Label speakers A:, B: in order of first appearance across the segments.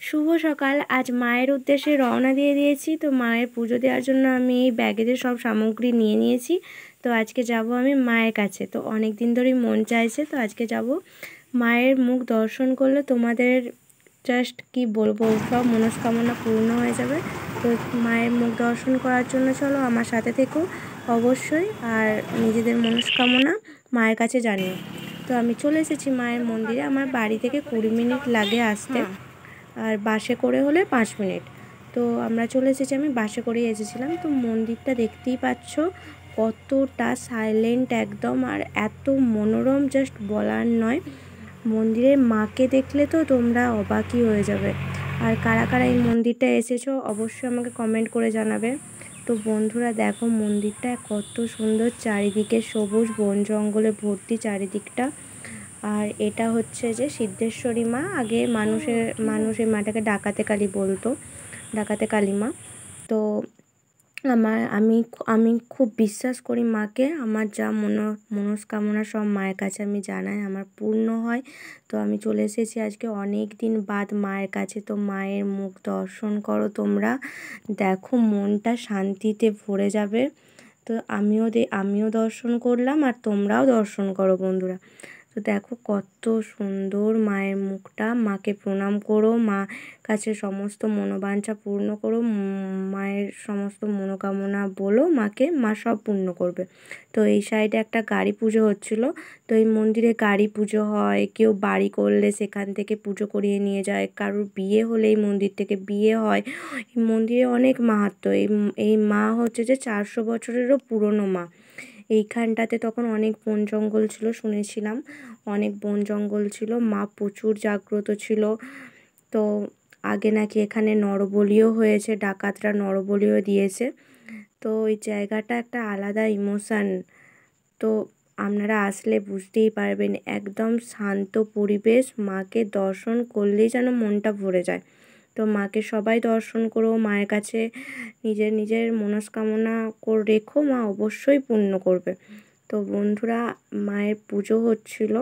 A: শুভ সকাল। আজ মায়ের উদ্দেশ্যে রওনা দিয়ে দিয়েছি। তো মায়ের পুজো দেওয়ার জন্য আমি এই ব্যাগেতে সব সামগ্রী নিয়ে নিয়েছি। তো আজকে যাব আমি মায়ের কাছে। তো অনেক দিন ধরেই মন চাইছে, তো আজকে যাব। মায়ের মুখ দর্শন করলে তোমাদের জাস্ট কি বলবো, সব মনস্কামনা পূর্ণ হয়ে যাবে। তো মায়ের মুখ দর্শন করার জন্য চলো আমার সাথে থেকো অবশ্যই, আর নিজেদের মনস্কামনা মায়ের কাছে জানিও। তো আমি চলে এসেছি মায়ের মন্দিরে। আমার বাড়ি থেকে 20 মিনিট লাগে আসতে, আর বাসে করে হলে 5 মিনিট। তো আমরা চলে এসেছি, আমি বাসে করেই এসেছিলাম। তো মন্দিরটা দেখতেই পাচ্ছ কতটা সাইলেন্ট একদম, আর এত মনোরম, জাস্ট বলার নয়। মন্দিরের মাকে দেখলে তো তোমরা অবাকই হয়ে যাবে। আর কারা কারা এই মন্দিরটা এসেছো অবশ্যই আমাকে কমেন্ট করে জানাবে। তো বন্ধুরা দেখো মন্দিরটা কত সুন্দর, চারিদিকে সবুজ বন জঙ্গলে ভর্তি চারিদিকটা। আর এটা হচ্ছে যে সিদ্ধেশ্বরী মা। আগে মানুষ এই মাটাকে ডাকাতে কালী বলতো, ডাকাতে কালী মা। তো আমি খুব বিশ্বাস করি মাকে। আমার যা মনস্কামনা সব মায়ের কাছে আমি জানাই, আমার পূর্ণ হয়। তো আমি চলে এসেছি আজকে অনেক দিন বাদ মায়ের কাছে। তো মায়ের মুখ দর্শন করো তোমরা, দেখো মনটা শান্তিতে ভরে যাবে। তো আমিও দর্শন করলাম, আর তোমরাও দর্শন করো বন্ধুরা। তো দেখো কত সুন্দর মায়ের মুখটা। মাকে প্রণাম করো, মা কাছে সমস্ত মনোবাঞ্ছা পূর্ণ করো, মায়ের সমস্ত মনোকামনা বলো মাকে, মা সব পূর্ণ করবে। তো এই সাইডে একটা গাড়ি পুজো হচ্ছিলো। তো এই মন্দিরে গাড়ি পুজো হয়, কেউ বাড়ি করলে সেখান থেকে পুজো করিয়ে নিয়ে যায়, কারোর বিয়ে হলে এই মন্দির থেকে বিয়ে হয়। এই মন্দিরে অনেক মাহাত্ম্য। এই মা হচ্ছে যে 400 বছরেরও পুরনো মা। এইখানটাতে তখন অনেক বন জঙ্গল ছিল, শুনেছিলাম অনেক বন জঙ্গল ছিল। মা প্রচুর জাগ্রত ছিল। তো আগে নাকি এখানে নরবলিও হয়েছে, ডাকাতরা নরবলিও দিয়েছে। তো ওই জায়গাটা একটা আলাদা ইমোশান। তো আপনারা আসলে বুঝতেই পারবেন, একদম শান্ত পরিবেশ। মাকে দর্শন করলেই যেন মনটা ভরে যায়। তো মাকে সবাই দর্শন করো, মায়ের কাছে নিজের মনস্কামনা রেখো, মা অবশ্যই পূর্ণ করবে। তো বন্ধুরা মায়ের পুজো হচ্ছিল।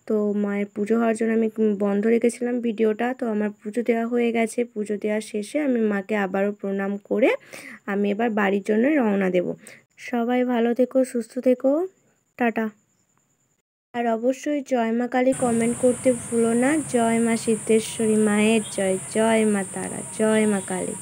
A: তো মায়ের পুজো হওয়ার জন্য আমি বন্ধ রেখেছিলাম ভিডিওটা। তো আমার পুজো দেওয়া হয়ে গেছে। পুজো দেওয়ার শেষে আমি মাকে আবারও প্রণাম করে আমি এবার বাড়ির জন্য রওনা দেব। সবাই ভালো থেকো, সুস্থ থেকো, টাটা। আর অবশ্যই জয় মা কালী কমেন্ট করতে ভুলো না। জয় মা সিদ্ধেশ্বরী মায়ের জয়, জয় মা তারা, জয় মা কালী।